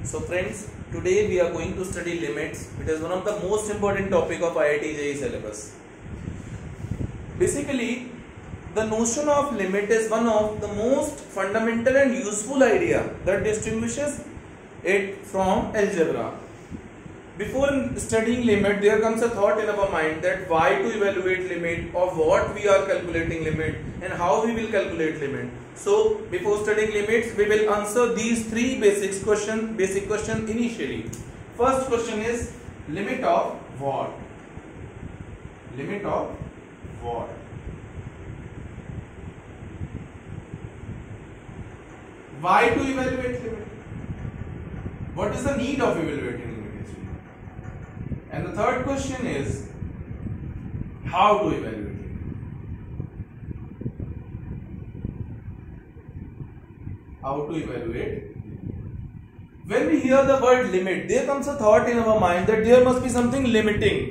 So friends, today we are going to study limits. It is one of the most important topic of IIT JEE syllabus. Basically, the notion of limit is one of the most fundamental and useful idea that distinguishes it from algebra. Before studying limit, there comes a thought in our mind that why to evaluate limit, or what we are calculating limit, and how we will calculate limit. So before studying limits, we will answer these three basic question initially. First question is limit of what? Limit of what? Why to evaluate limit? What is the need of evaluating limit? And the third question is how to evaluate it. How to evaluate. When we hear the word limit, there comes a thought in our mind that there must be something limiting.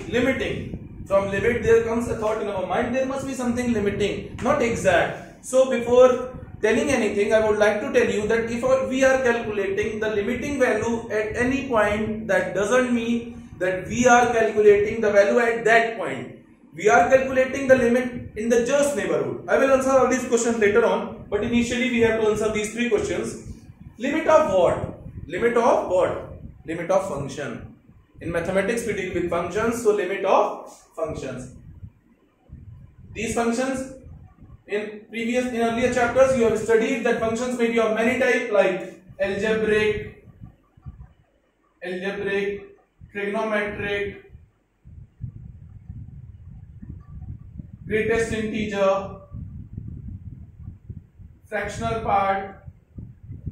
From limit, there comes a thought in our mind there must be something limiting, not exact. So before telling anything, I would like to tell you that if we are calculating the limiting value at any point, that doesn't mean that we are calculating the value at that point. We are calculating the limit in the just neighborhood. I will answer all these questions later on, but initially we have to answer these three questions. Limit of what? Limit of what? Limit of function. In mathematics we deal with functions, so limit of functions. These functions, in earlier chapters you have studied that functions may be of many types, like algebraic, trigonometric, greatest integer, fractional part,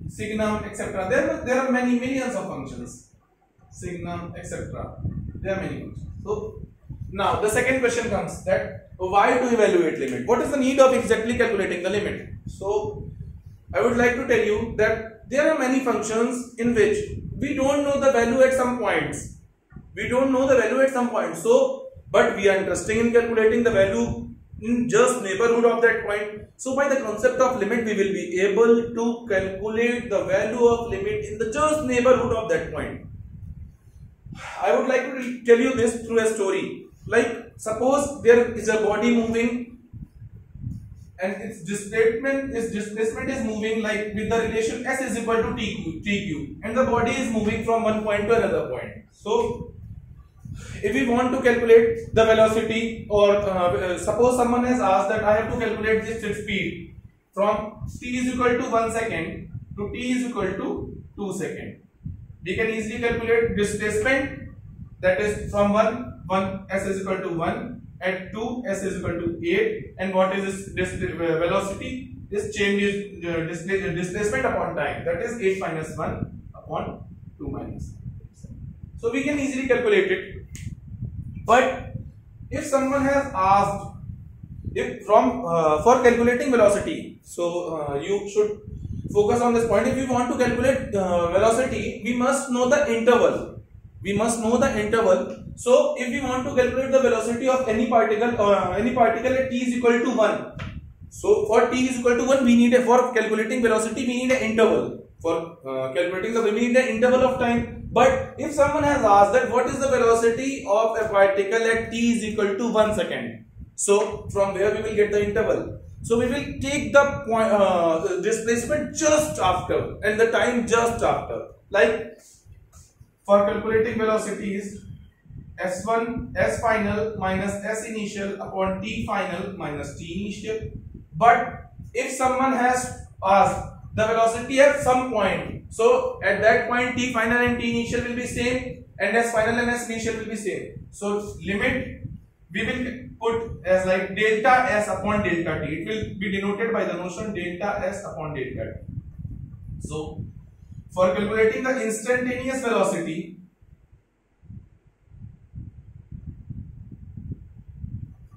signum, etc. There are many millions of functions. Signum, etc. There are many functions. So now the second question comes that why to evaluate limit? What is the need of exactly calculating the limit? So I would like to tell you that there are many functions in which we don't know the value at some points. So, but we are interested in calculating the value in just neighborhood of that point. So by the concept of limit, we will be able to calculate the value of limit in the just neighborhood of that point. I would like to tell you this through a story. Like suppose there is a body moving and its displacement is moving like with the relation s is equal to tq, and the body is moving from one point to another point. So if we want to calculate the velocity, or suppose someone has asked that I have to calculate this speed from t is equal to 1 second to t is equal to 2 seconds. We can easily calculate displacement, that is from 1 s is equal to 1, at 2 s is equal to 8, and what is this velocity? This change is displacement upon time, that is 8 minus 1 upon 2 minus 1. So we can easily calculate it. But if someone has asked for calculating velocity, so you should focus on this point. If we want to calculate velocity, we must know the interval. So if we want to calculate the velocity of any particle at t is equal to 1, so for t is equal to 1, for calculating velocity we need an interval. For calculating we need an interval of time. But if someone has asked that what is the velocity of a particle at t is equal to 1 second, so from where we will get the interval? So we will take the displacement just after and the time just after. Like for calculating velocities, s1 s final minus s initial upon t final minus t initial. But if someone has asked the velocity at some point, so at that point t final and t initial will be same, and s final and s initial will be same. So limit we will put as like delta s upon delta t. It will be denoted by the notion delta s upon delta t. So for calculating the instantaneous velocity,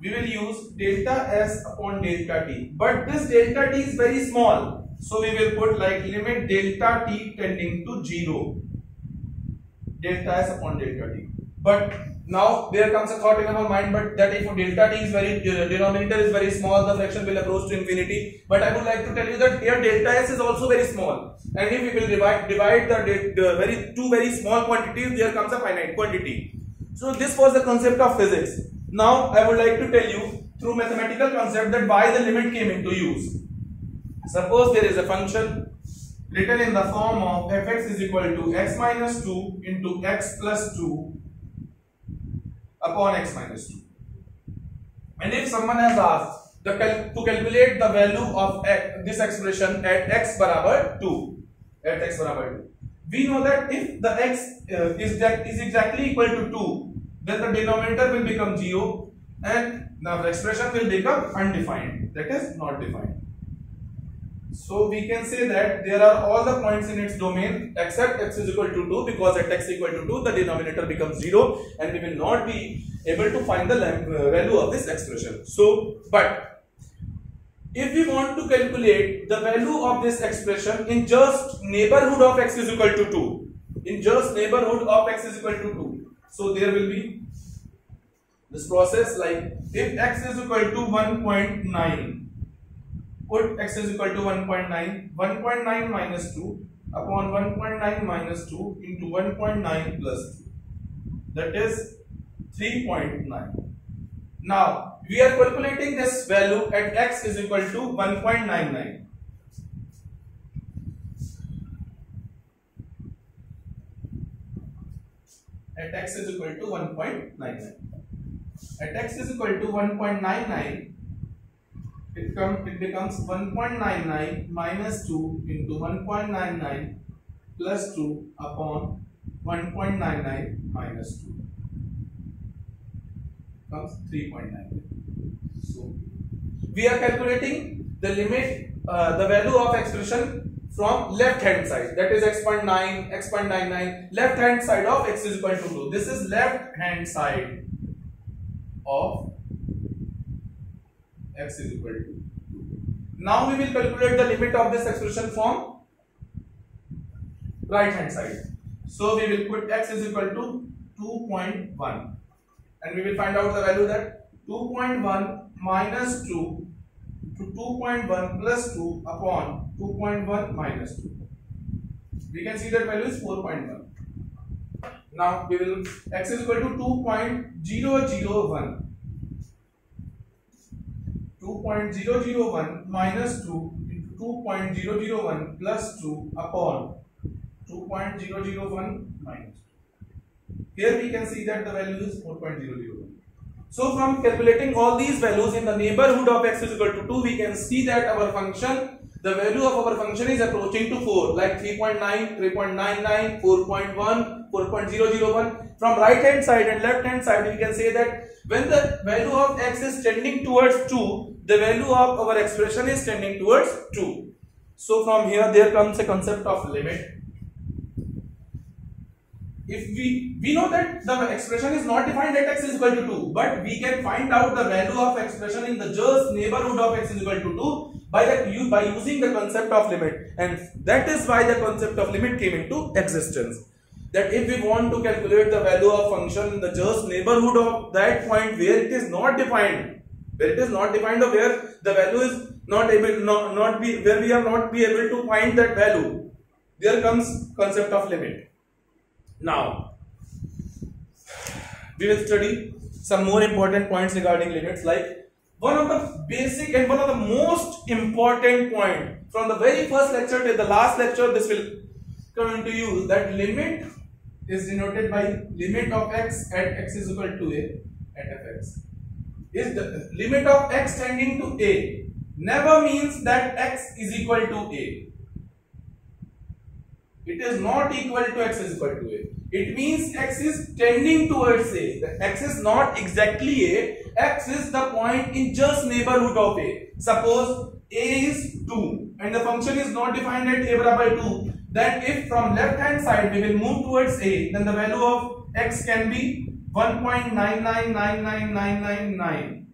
we will use delta s upon delta t. But this delta t is very small, so we will put like limit delta t tending to 0, delta s upon delta t. But now there comes a thought in our mind, but that if delta t is very denominator is very small, the fraction will approach to infinity. But I would like to tell you that here delta s is also very small, and if we will divide the two very small quantities, there comes a finite quantity. So this was the concept of physics. Now I would like to tell you through mathematical concept that why the limit came into use. Suppose there is a function written in the form of fx is equal to x minus 2 into x plus 2 upon x minus 2. And if someone has asked to calculate the value of this expression at x barabar 2, we know that if the x is exactly equal to 2, then the denominator will become 0 and the expression will become undefined, that is not defined. So we can say that there are all the points in its domain except x is equal to 2, because at x equal to 2 the denominator becomes 0 and we will not be able to find the value of this expression. So, but if we want to calculate the value of this expression in just neighborhood of x is equal to 2, so there will be this process like if x is equal to 1.9, put x is equal to 1.9, 1.9 minus 2 upon 1.9 minus 2 into 1.9 plus 2, that is 3.9. Now we are calculating this value at x is equal to 1.99. At x is equal to 1.99. At x is equal to 1.99, it becomes 1.99 minus 2 into 1.99 plus 2 upon 1.99 minus 2. Comes 3.9. So we are calculating the limit, the value of expression from left hand side, that is x.9, x.99, left hand side of x is equal to 2. This is left hand side of x is equal to 2. Now we will calculate the limit of this expression from right hand side. So we will put x is equal to 2.1 and we will find out the value that 2.1 minus 2 to 2.1 plus 2 upon 2.1 minus 2. We can see that value is 4.1. Now we will x is equal to 2.001. 2.001 minus 2 into 2.001 plus 2 upon 2.001 minus 2. Here we can see that the value is 4.001. So from calculating all these values in the neighborhood of x is equal to 2, we can see that our function, the value of our function is approaching to 4, like 3.9, 3.99, 4.1, 4.001. From right hand side and left hand side, we can say that when the value of x is tending towards 2, the value of our expression is tending towards 2. So from here there comes a concept of limit. If we know that the expression is not defined at x is equal to 2, but we can find out the value of expression in the just neighborhood of x is equal to 2 by using the concept of limit, and that is why the concept of limit came into existence. That if we want to calculate the value of function in the just neighborhood of that point where it is not defined, or where the value is where we are not be able to find that value, there comes concept of limit. Now we will study some more important points regarding limits, like one of the basic and one of the most important point from the very first lecture till the last lecture, this will come into use, that limit is denoted by limit of x at x is equal to a at fx. Is the limit of x tending to a never means that x is equal to a. It is not equal to x is equal to a. It means x is tending towards a. The x is not exactly a. X is the point in just neighborhood of a. Suppose a is 2 and the function is not defined at a barabar 2. Then if from left hand side we will move towards a, then the value of x can be 1.99999999,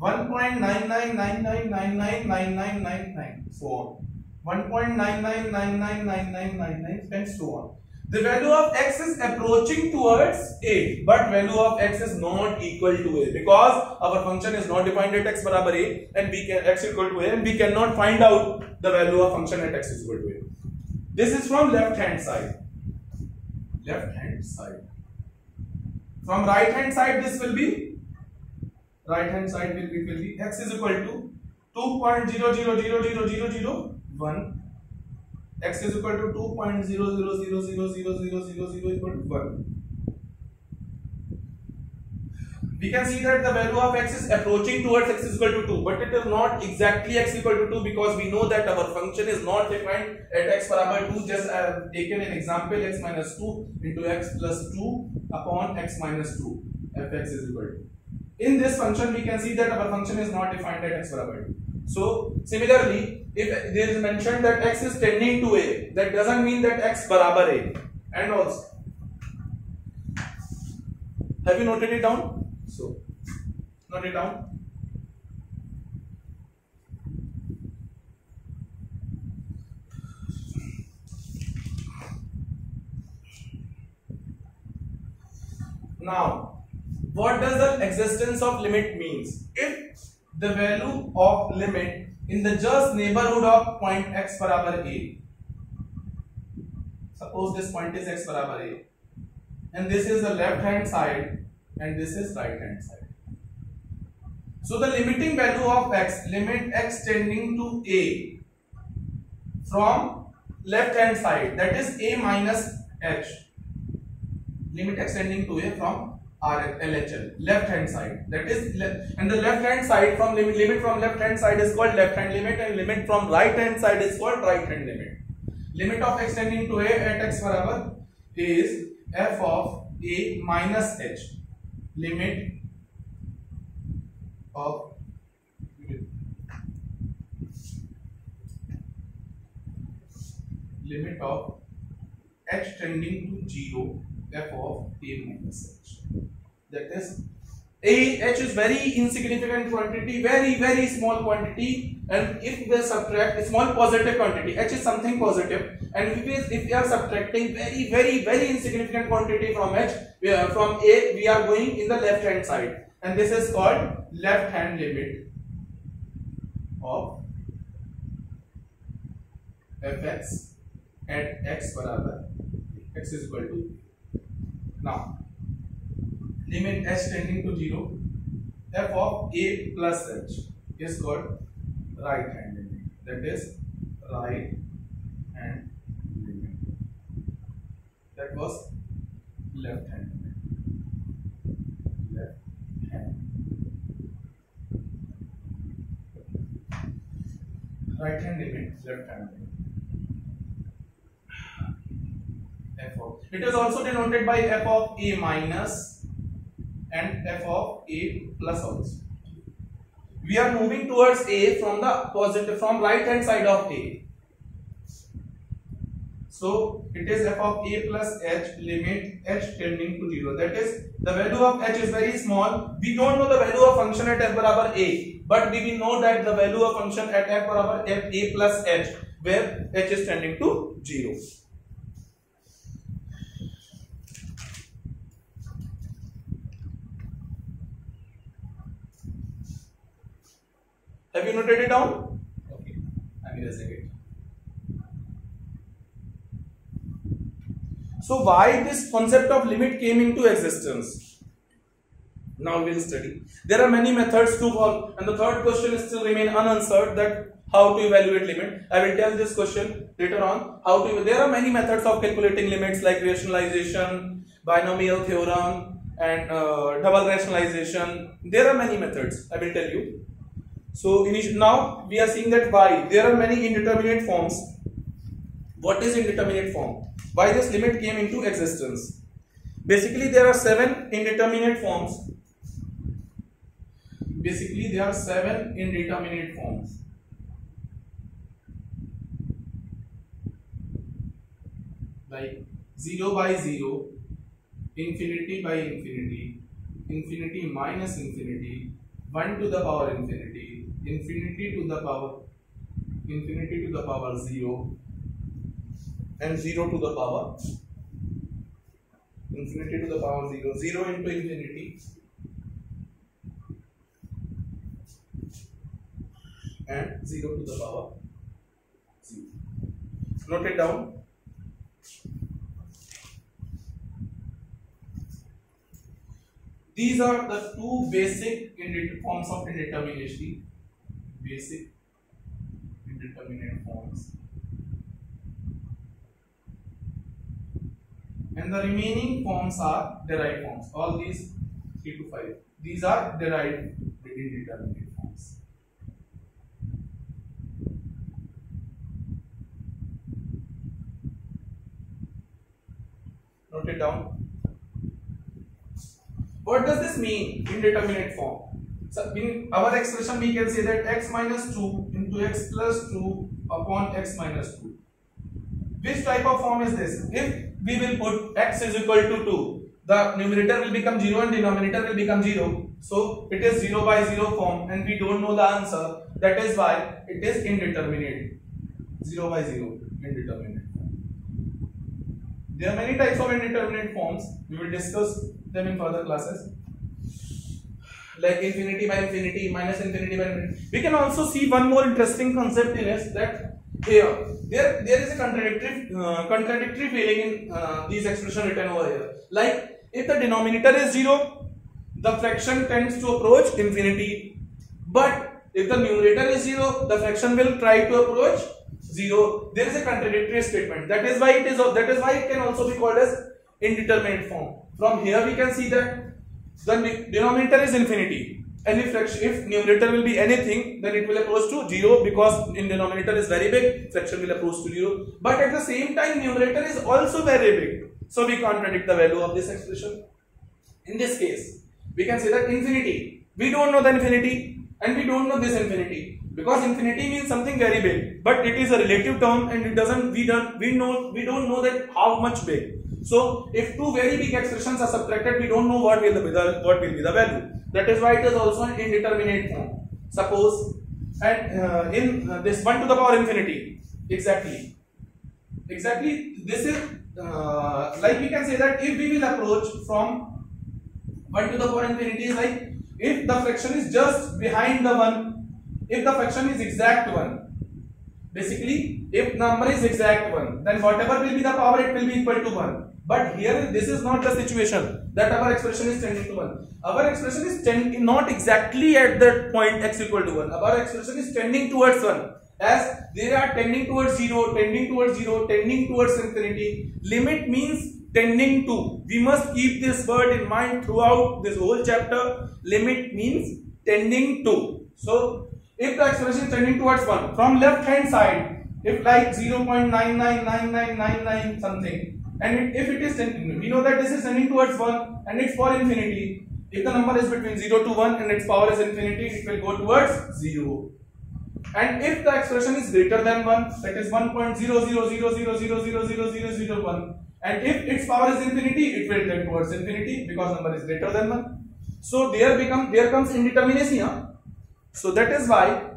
1.99999999, so on. 1.99999999 and so on. The value of x is approaching towards a, but value of x is not equal to a because our function is not defined at x barabar a and we can x equal to a, and we cannot find out the value of function at x is equal to a. This is from left hand side. Left hand side. From right hand side, this will be right hand side will be x is equal to 2.000000001. X is equal to 2.000000000 equal to 1. We can see that the value of x is approaching towards x is equal to 2, but it is not exactly x equal to 2 because we know that our function is not defined at x barabar 2. Just I have taken an example, x minus 2 into x plus 2 upon x minus 2 fx is equal to. In this function we can see that our function is not defined at x barabar 2. So similarly, if there is mentioned that x is tending to a, that doesn't mean that x barabar a. And also, have you noted it down? So note it down. Now, what does the existence of limit means? If the value of limit in the just neighborhood of point x barabar a, suppose this point is x barabar a, and this is the left hand side and this is right hand side. So the limiting value of x, limit x tending to a from left hand side, that is a minus h, limit x tending to a from LHL, left hand side, that is and the left hand side from limit from left hand side is called left hand limit, and limit from right hand side is called right hand limit. Limit of x tending to a at x barabar is f of a minus h, limit of h tending to 0, f of a minus h. That is, h is very insignificant quantity, very small quantity, and if we subtract a small positive quantity, h is something positive, and if we are subtracting very insignificant quantity from h, from a, we are going in the left hand side, and this is called left hand limit of fx at x barabar x is equal to. Now limit h tending to 0, f of a plus h is called right hand limit, that is right hand limit. That was left hand limit. Left hand. Right hand limit, left hand limit. F of, it is also denoted by f of a minus and f of a plus also. We are moving towards a from the positive, from right hand side of a. So it is f of a plus h, limit h tending to 0. That is, the value of h is very small. We don't know the value of function at f barabar a, but we will know that the value of function at f barabar f a plus h, where h is tending to 0. Have you noted it down? Okay, I'm erasing it. So why this concept of limit came into existence? Now we will study. There are many methods to solve, and the third question still remain unanswered, that how to evaluate limit. I will tell this question later on. There are many methods of calculating limits like rationalization, binomial theorem, and double rationalization. There are many methods. I will tell you. So now we are seeing that why there are many indeterminate forms. What is indeterminate form? Why this limit came into existence? Basically, there are 7 indeterminate forms. Like 0 by 0, infinity by infinity, infinity minus infinity, 1 to the power infinity, infinity to the power 0, and 0 to the power infinity to the power 0, 0 into infinity, and 0 to the power 0. Note it down. These are the two basic forms of indeterminacy. Basic indeterminate forms. And the remaining forms are derived forms. All these 3 to 5. These are derived indeterminate forms. Note it down. What does this mean? Indeterminate form. So in our expression we can say that x minus 2 into x plus 2 upon x minus 2. Which type of form is this? If we will put x is equal to 2, the numerator will become 0 and denominator will become 0. So it is 0 by 0 form and we don't know the answer. That is why it is indeterminate. 0 by 0 indeterminate form. There are many types of indeterminate forms. We will discuss them in further classes. Like infinity by infinity, minus infinity by infinity. We can also see one more interesting concept in it, that here there is a contradictory feeling in these expressions written over here. Like if the denominator is 0, the fraction tends to approach infinity. But if the numerator is 0, the fraction will try to approach 0. There is a contradictory statement. That is why it can also be called as indeterminate form. From here we can see that the denominator is infinity, and if numerator will be anything, then it will approach to 0, because in denominator is very big, fraction will approach to 0. But at the same time numerator is also very big, so we can't predict the value of this expression. In this case we can say that infinity, we don't know the infinity and we don't know this infinity, because infinity means something very big, but it is a relative term and it doesn't, we don't know that how much big. So if two very big expressions are subtracted, we don't know what will be the value. That is why it is also an indeterminate form. Suppose, and in this 1 to the power infinity, exactly this is like we can say that if we will approach from 1 to the power infinity, is like if the fraction is just behind the 1, if the fraction is exact 1. Basically, if number is exact 1, then whatever will be the power, it will be equal to 1. But here this is not the situation that our expression is tending to 1. Our expression is not exactly at that point x equal to 1. Our expression is tending towards 1. As they are tending towards 0, tending towards 0, tending towards infinity. Limit means tending to. We must keep this word in mind throughout this whole chapter. Limit means tending to. So if the expression is tending towards 1, from left hand side, if like 0.999999 something, and if it is tending, we know that this is tending towards 1 and it's for infinity. If the number is between 0 to 1 and its power is infinity, it will go towards 0. And if the expression is greater than 1, that is 1.00000000001, and if its power is infinity, it will tend towards infinity because number is greater than 1. So there comes indeterminacy. So that is why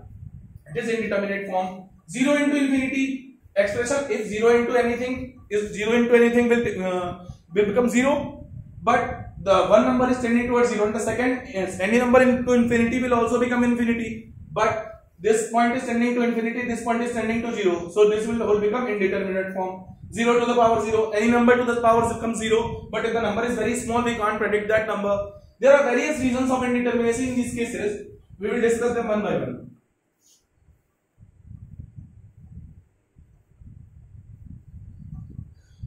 it is indeterminate form. 0 into infinity expression, if 0 into anything will become 0, but the one number is tending towards 0, and the second is any number into infinity will also become infinity, but this point is tending to infinity, this point is tending to 0, so this will all become indeterminate form. 0 to the power 0, any number to the power becomes 0, but if the number is very small, we can't predict that number. There are various reasons of indeterminacy in these cases. We will discuss them one by one.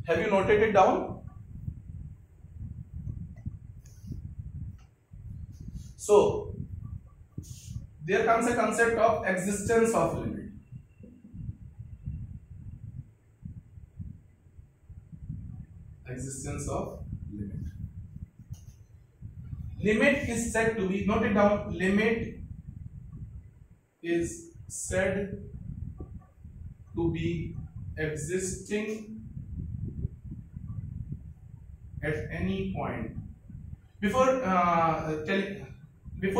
Have you noted it down? So there comes a concept of existence of limit. Existence of limit. Limit is said to be, note it down, limit is said to be existing at any point. Before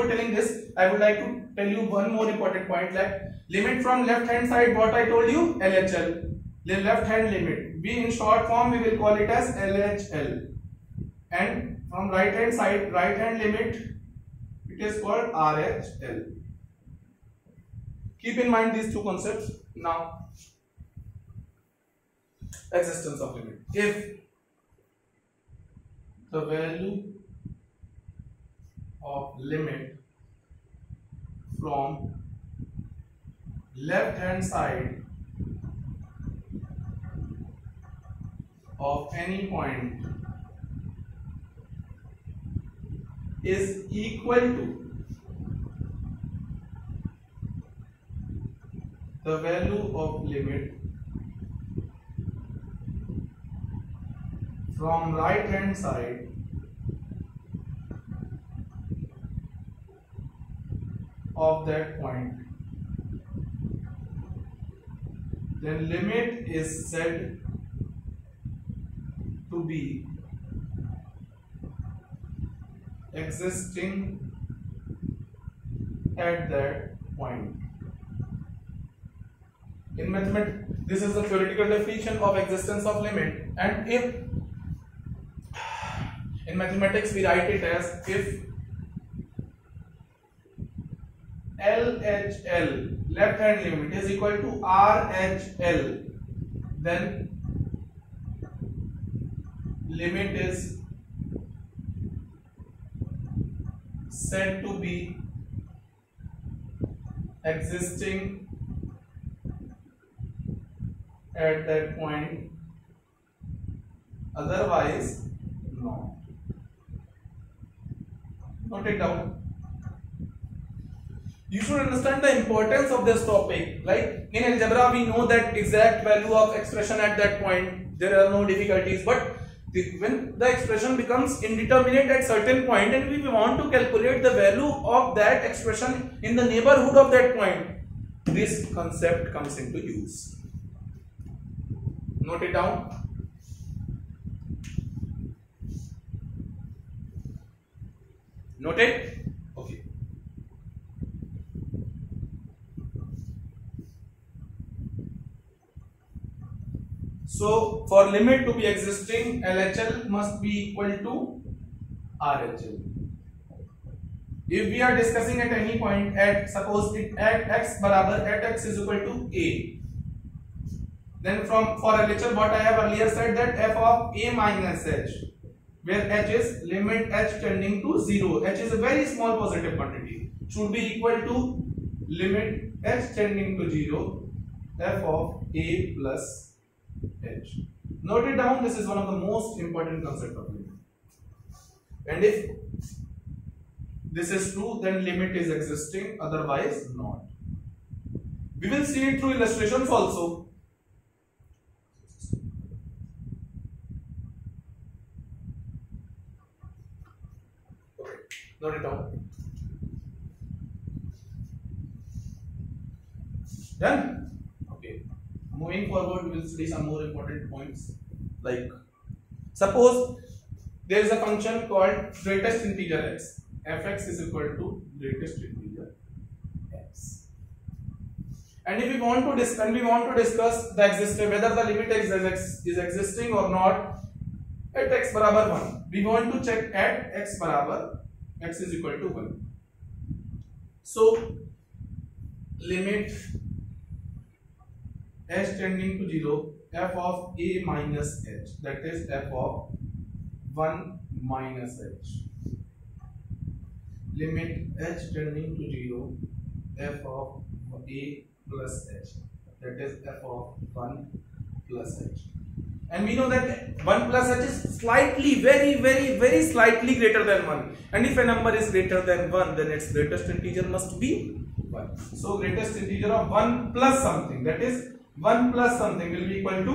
telling this, I would like to tell you one more important point, like limit from left hand side, what I told you, LHL, the left hand limit. We in short form we will call it as LHL. and from right hand side, right hand limit, it is called RHL. Keep in mind these two concepts. Now, existence of limit. If the value of limit from left hand side of any point is equal to the value of limit from right hand side of that point, then limit is said to be existing at that point. In mathematics, this is the theoretical definition of existence of limit, and if in mathematics we write it as if LHL, left hand limit, is equal to RHL, then limit is said to be existing at that point, otherwise not. Note it down. You should understand the importance of this topic. Like in algebra, we know that exact value of expression at that point, there are no difficulties. But when the expression becomes indeterminate at certain point and we want to calculate the value of that expression in the neighborhood of that point, this concept comes into use. Note it down. Note it. Okay. So for limit to be existing, LHL must be equal to RHL. If we are discussing at any point at, suppose it at x barabar, at x is equal to a, then for LHL what I have earlier said, that f of a minus h, where h is limit h tending to 0, h is a very small positive quantity, should be equal to limit h tending to 0, f of a plus h. Note it down, this is one of the most important concepts of limit. And if this is true, then limit is existing, otherwise not. We will see it through illustrations also. Okay, note it down. Done? Okay. Moving forward, we will study some more important points. Like, suppose there is a function called greatest integer x. Fx is equal to greatest integer x. And if we want to discuss the existence, whether the limit is existing or not at x barabar 1. We want to check at x barabar x is equal to 1. So limit h tending to 0, f of a minus h, that is f of 1 minus h. Limit h tending to 0, f of a plus h, that is f of 1 plus h. And we know that 1 plus h is slightly, very slightly greater than 1. And if a number is greater than 1, then its greatest integer must be 1. So greatest integer of 1 plus something, that is 1 plus something, will be equal to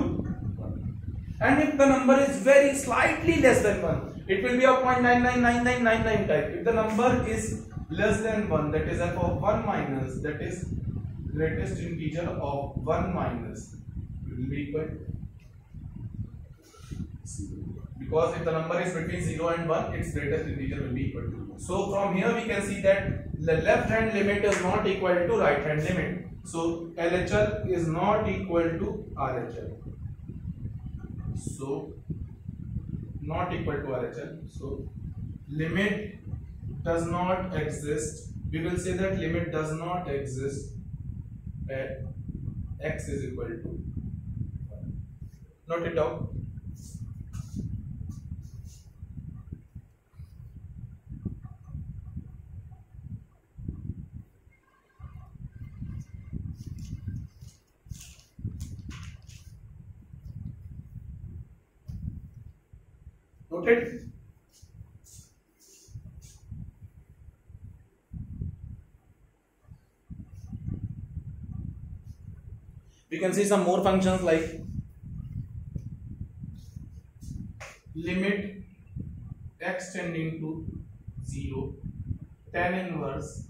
1. And if the number is very slightly less than 1, it will be of 0.999999 type. If the number is less than 1, that is f of 1 minus, that is greatest integer of 1 minus, will be equal to 0. Because if the number is between 0 and 1, its greatest integer will be equal to 1. So from here we can see that the left hand limit is not equal to right hand limit. So LHL is not equal to RHL. So not equal to RHL. So limit does not exist. We will say that limit does not exist at x is equal to 1. Note it down. Noted. We can see some more functions like limit x tending to 0 tan inverse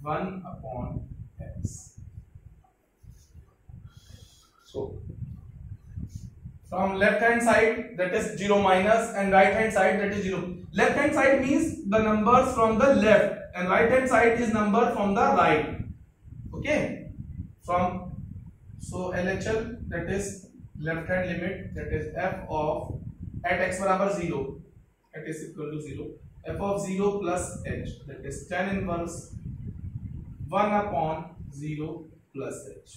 1 upon x. So from left hand side that is 0 minus and right hand side that is 0. Left hand side means the numbers from the left and right hand side is number from the right. Okay. From so LHL that is left hand limit that is f of at x barabar 0 at is equal to 0 f of 0 plus h that is tan inverse 1 upon 0 plus h.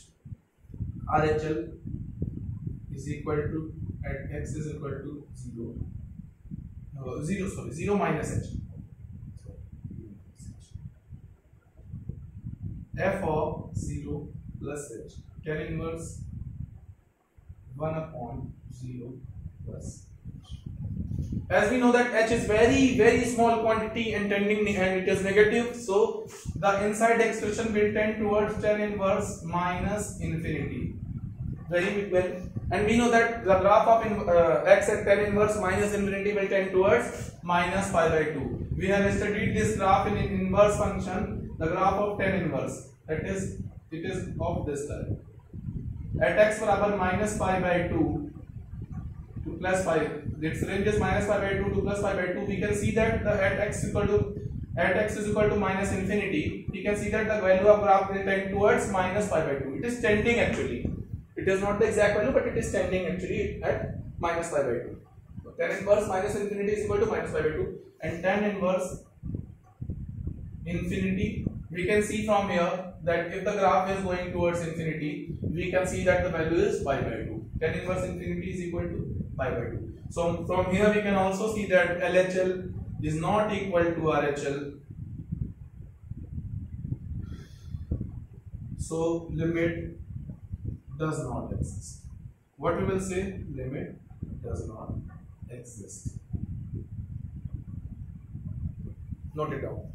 RHL is equal to at x is equal to 0 minus h. F of 0 plus h tan inverse 1 upon 0 plus h. As we know that h is very small quantity and tending and it is negative, so the inside expression will tend towards tan inverse minus infinity. Very well. And we know that the graph of x at tan inverse minus infinity will tend towards minus pi by 2. We have studied this graph in inverse function, the graph of tan inverse. That is, it is of this type. At x barabar minus pi by 2 to plus pi, its range is minus pi by 2 to plus pi by 2. We can see that at x is equal to minus infinity. We can see that the value of graph will tend towards minus pi by 2. It is tending actually. It is not the exact value, but it is tending actually at minus pi by 2. So tan inverse minus infinity is equal to minus pi by 2, and tan inverse infinity, we can see from here that if the graph is going towards infinity, we can see that the value is pi by 2. Tan inverse infinity is equal to pi by 2. So from here we can also see that LHL is not equal to RHL. So limit does not exist. What we will say? Limit does not exist. Note it down.